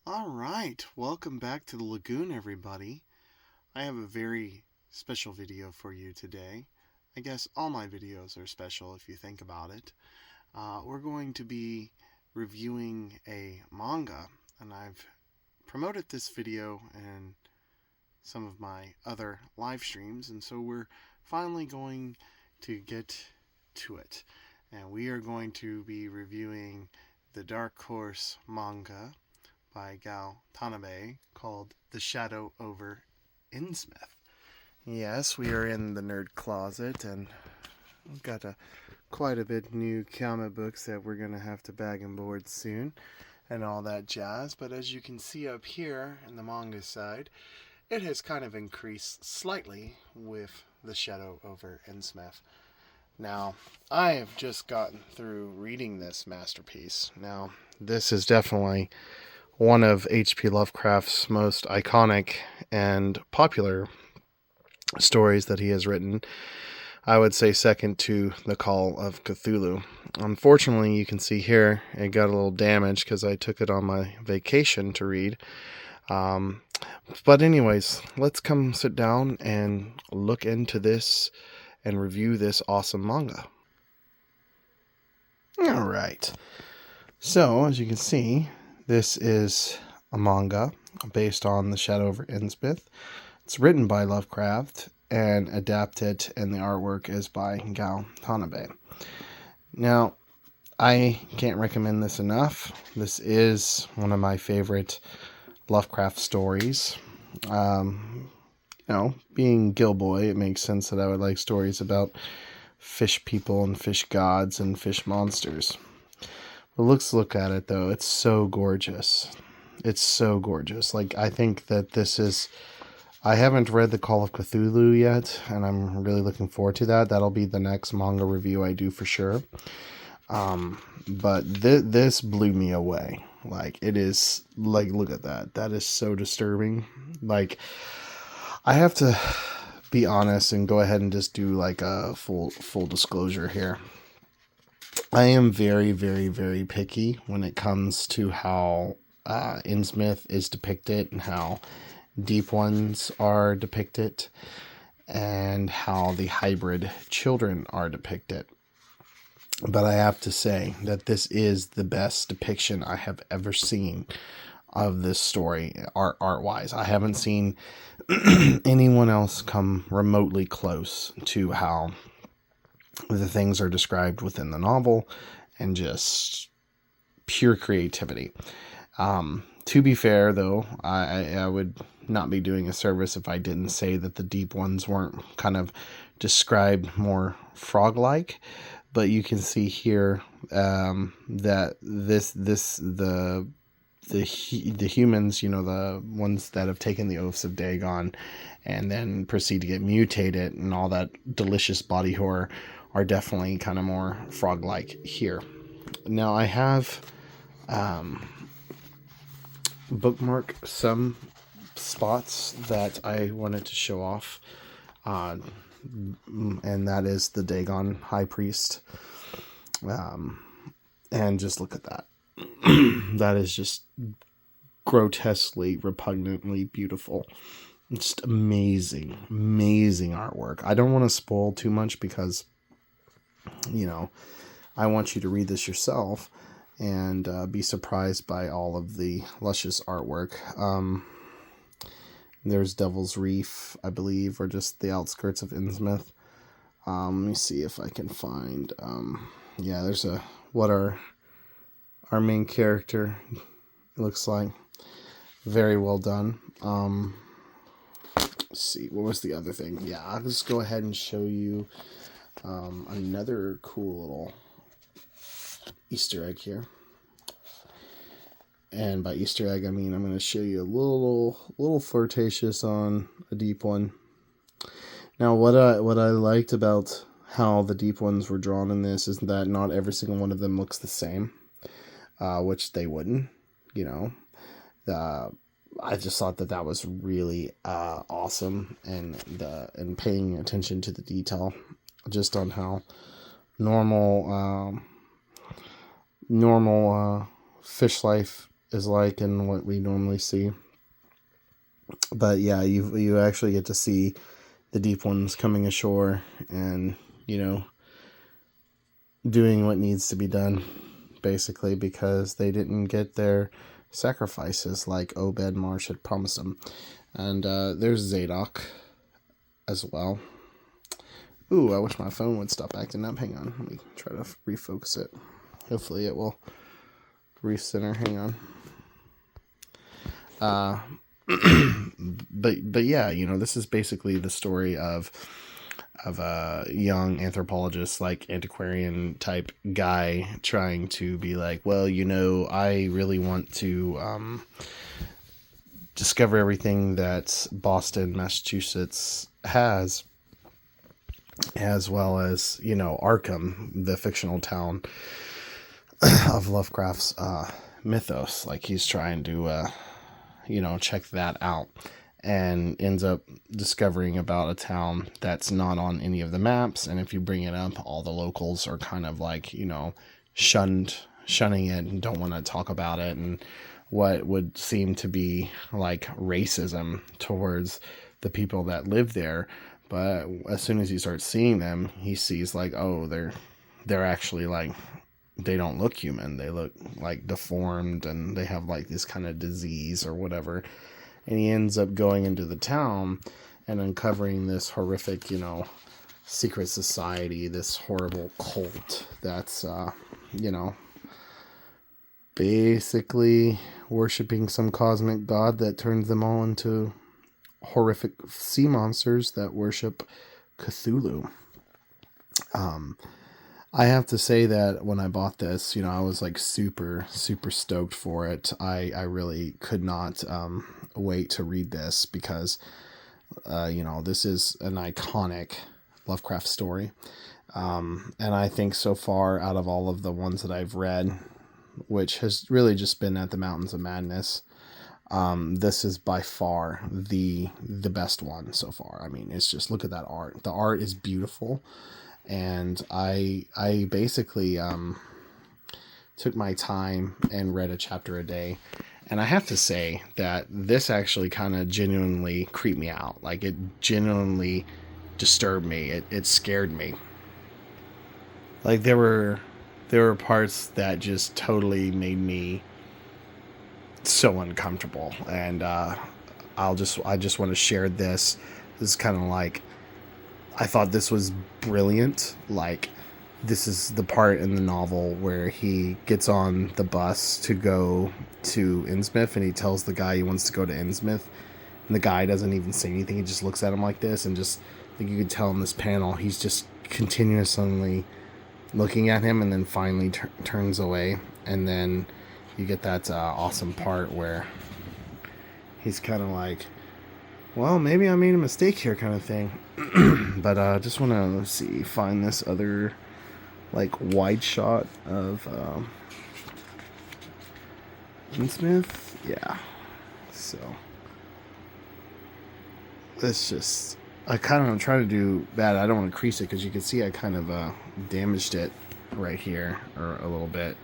Alright, welcome back to the lagoon, everybody. I have a very special video for you today. I guess all my videos are special if you think about it. We're going to be reviewing a manga, and I've promoted this video in some of my other live streams, and so we're finally going to get to it. And we are going to be reviewing the Dark Horse manga by Gal Tanabe called The Shadow over Innsmouth. Yes, we are in the nerd closet, and we've got quite a bit new comic books that we're going to have to bag and board soon and all that jazz. But as you can see up here in the manga side, it has kind of increased slightly with The Shadow over Innsmouth. Now, I have just gotten through reading this masterpiece. Now, this is definitely one of H.P. Lovecraft's most iconic and popular stories that he has written. I would say second to The Call of Cthulhu. Unfortunately, you can see here, it got a little damaged because I took it on my vacation to read. But anyways, let's come sit down and look into this and review this awesome manga. Alright, so as you can see, this is a manga based on The Shadow over Innsmouth. It's written by Lovecraft and adapted, and the artwork is by Gal Tanabe. Now, I can't recommend this enough. This is one of my favorite Lovecraft stories. Being Gill-Boy, it makes sense that I would like stories about fish people and fish gods and fish monsters. But let's look at it, though. It's so gorgeous. It's so gorgeous. I think that this is... I haven't read The Call of Cthulhu yet, and I'm really looking forward to that. That'll be the next manga review I do for sure. But this blew me away. It is... look at that. That is so disturbing. I have to be honest and go ahead and just do, a full disclosure here. I am very, very, very picky when it comes to how Innsmouth is depicted and how Deep Ones are depicted and how the hybrid children are depicted. But I have to say that this is the best depiction I have ever seen of this story art-wise. I haven't seen anyone else come remotely close to how the things are described within the novel, and just pure creativity. To be fair, though, I would not be doing a service if I didn't say that the Deep Ones weren't kind of described more frog-like. But you can see here that the humans, the ones that have taken the oaths of Dagon and then proceed to get mutated and all that delicious body horror, are definitely kind of more frog-like here. Now, I have bookmarked some spots that I wanted to show off, and that is the Dagon High Priest. And just look at that. That is just grotesquely, repugnantly beautiful. Just amazing artwork. I don't want to spoil too much because I want you to read this yourself and be surprised by all of the luscious artwork. There's Devil's Reef, I believe, or just the outskirts of Innsmouth. Let me see if I can find... there's what our main character looks like. Very well done. Let's see, what was the other thing? Yeah, I'll just go ahead and show you another cool little Easter egg here. And by Easter egg, I mean I'm going to show you a little flirtatious on a Deep One. Now, what I liked about how the Deep Ones were drawn in this is that not every single one of them looks the same, which they wouldn't, I just thought that was really awesome, and paying attention to the detail, just on how normal fish life is like and what we normally see. But yeah, you actually get to see the deep ones coming ashore and, you know, doing what needs to be done, basically, because they didn't get their sacrifices like Obed Marsh had promised them. And there's Zadok as well. Ooh, I wish my phone would stop acting up. Hang on, let me try to refocus it. Hopefully it will recenter. Hang on. But yeah, you know, this is basically the story of a young anthropologist, like antiquarian type guy, trying to be like, well, you know, I really want to discover everything that Boston, Massachusetts has, as well as, you know, Arkham, the fictional town of Lovecraft's mythos. Like, he's trying to you know, check that out, and ends up discovering about a town that's not on any of the maps. And if you bring it up, all the locals are kind of like, you know, shunning it and don't want to talk about it, and what would seem to be like racism towards the people that live there. But as soon as he starts seeing them, he sees like, oh, they're actually like, they don't look human. They look like deformed, and they have like this kind of disease or whatever. And he ends up going into the town and uncovering this horrific, you know, secret society, this horrible cult that's, you know, basically worshiping some cosmic god that turns them all into horrific sea monsters that worship Cthulhu. I have to say that when I bought this, you know, I was like super, super stoked for it. I really could not wait to read this because, you know, this is an iconic Lovecraft story. And I think so far, out of all of the ones that I've read, which has really just been at the Mountains of Madness, this is by far the best one so far. I mean, it's just, look at that art. The art is beautiful. And I basically took my time and read a chapter a day. And I have to say that this actually kind of genuinely creeped me out. Like, it genuinely disturbed me. It scared me. Like, there were parts that just totally made me so uncomfortable. And I just want to share this. This is kind of like, I thought this was brilliant. Like, this is the part in the novel where he gets on the bus to go to Innsmouth, and he tells the guy he wants to go to Innsmouth, and the guy doesn't even say anything. He just looks at him like this, and just, like, you could tell in this panel, he's just continuously looking at him, and then finally turns away. And then you get that awesome part where he's kind of like, well, maybe I made a mistake here, kind of thing. But I just want to, let's see, find this other, like, wide shot of Innsmouth. Yeah. So, it's just, I kind of try to do bad. I don't want to crease it, because you can see I kind of damaged it right here, or a little bit,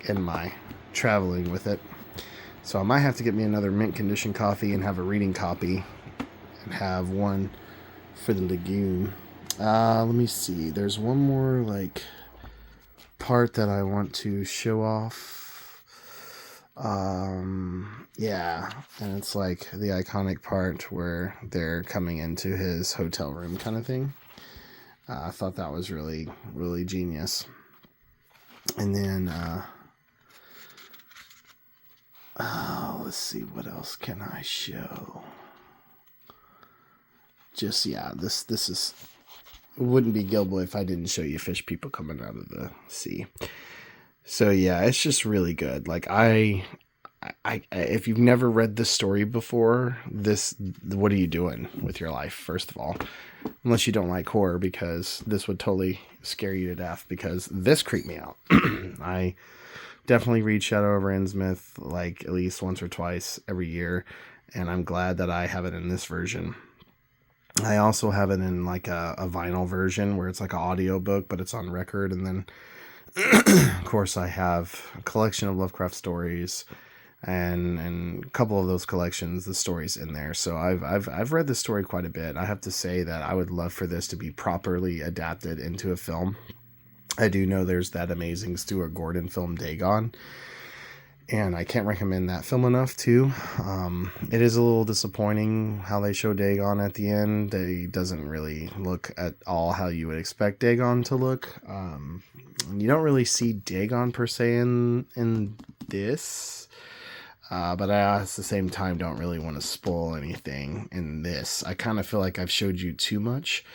in my traveling with it. So I might have to get me another mint condition coffee and have a reading copy, and have one for the Lagoon. Let me see. There's one more, like, part that I want to show off. Yeah, and it's like the iconic part where they're coming into his hotel room kind of thing. I thought that was really, really genius. And then, let's see, what else can I show? Just, yeah, this is, it wouldn't be Gill-Boy if I didn't show you fish people coming out of the sea. So yeah, it's just really good. Like, I if you've never read this story before, what are you doing with your life, first of all? Unless you don't like horror, because this would totally scare you to death, because this creeped me out. I definitely read Shadow over Innsmouth like at least once or twice every year, and I'm glad that I have it in this version. I also have it in like a vinyl version where it's like an audio book, but it's on record, and then Of course, I have a collection of Lovecraft stories, and a couple of those collections, the stories in there. So I've read this story quite a bit. I have to say that I would love for this to be properly adapted into a film. I do know there's that amazing Stuart Gordon film Dagon, and I can't recommend that film enough too. It is a little disappointing how they show Dagon at the end. He doesn't really look at all how you would expect Dagon to look. You don't really see Dagon per se in this, but I at the same time don't really want to spoil anything in this. I kind of feel like I've showed you too much.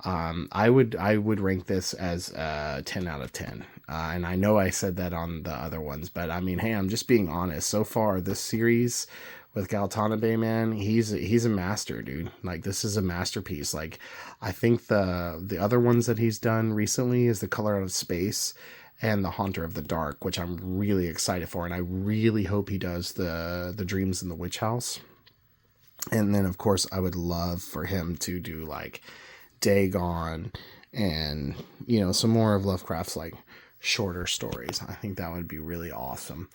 I would rank this as a 10 out of 10. And I know I said that on the other ones, but I mean, hey, I'm just being honest. So far, this series with Galtanabe, man, he's a master, dude. Like, this is a masterpiece. Like, I think the other ones that he's done recently is The Color Out of Space and The Haunter of the Dark, which I'm really excited for, and I really hope he does the Dreams in the Witch House. And then, of course, I would love for him to do like Dagon and, you know, some more of Lovecraft's like shorter stories. I think that would be really awesome.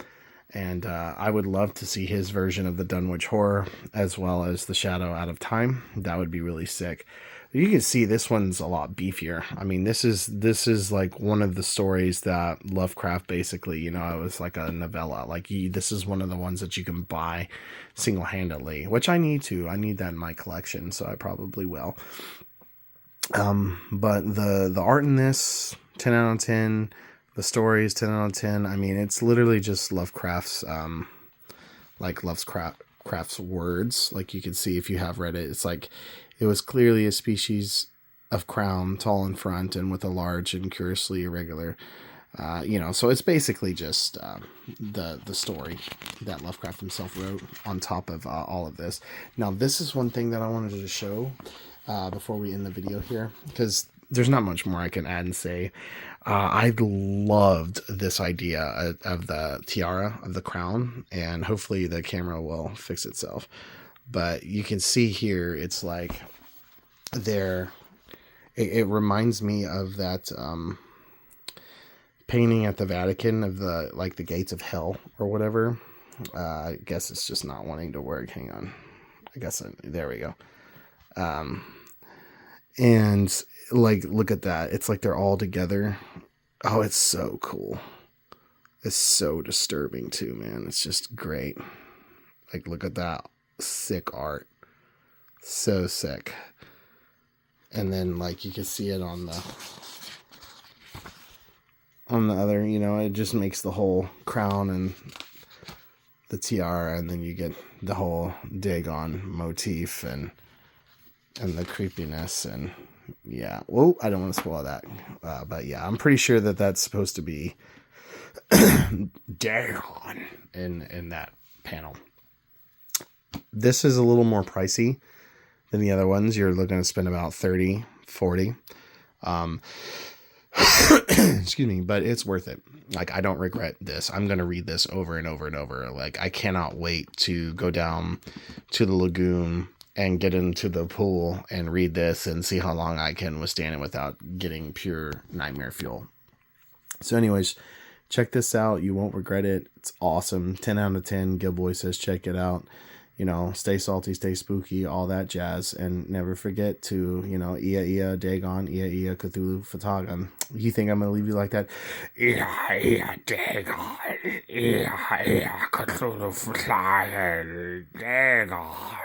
And I would love to see his version of the Dunwich Horror as well as The Shadow Out of Time. That would be really sick. You can see this one's a lot beefier. I mean, this is like one of the stories that Lovecraft basically, you know, it was like a novella. Like, this is one of the ones that you can buy single-handedly, which I need to. I need that in my collection, so I probably will. But the art in this, 10 out of 10. The story is 10 out of 10. I mean, it's literally just Lovecraft's words. Like, you can see if you have read it, it's like, it was clearly a species of crown, tall in front and with a large and curiously irregular, you know, so it's basically just the story that Lovecraft himself wrote on top of all of this. Now, this is one thing that I wanted to show before we end the video here, because there's not much more I can add and say. I loved this idea of the tiara, of the crown, and hopefully the camera will fix itself. But you can see here, it's like it reminds me of that painting at the Vatican of the gates of hell or whatever. I guess it's just not wanting to work. Hang on. There we go. And like, look at that. It's like they're all together. Oh, it's so cool. It's so disturbing too, man. It's just great. Like, look at that. Sick art. So sick. And then, like, you can see it on the other, you know, it just makes the whole crown and the tiara, and then you get the whole Dagon motif and the creepiness. And yeah, well, I don't want to spoil that, but yeah, I'm pretty sure that that's supposed to be Dagon in that panel. This is a little more pricey than the other ones. You're looking to spend about $30, $40. Excuse me, but it's worth it. Like, I don't regret this. I'm going to read this over and over and over. Like, I cannot wait to go down to the lagoon and get into the pool and read this and see how long I can withstand it without getting pure nightmare fuel. So anyways, check this out. You won't regret it. It's awesome. 10 out of 10. Gill-Boy says check it out. You know, stay salty, stay spooky, all that jazz. And never forget to, you know, Ia Dagon, Ia Cthulhu Fatagan. You think I'm going to leave you like that? Ia Dagon, Ia Cthulhu Fatagan, Dagon.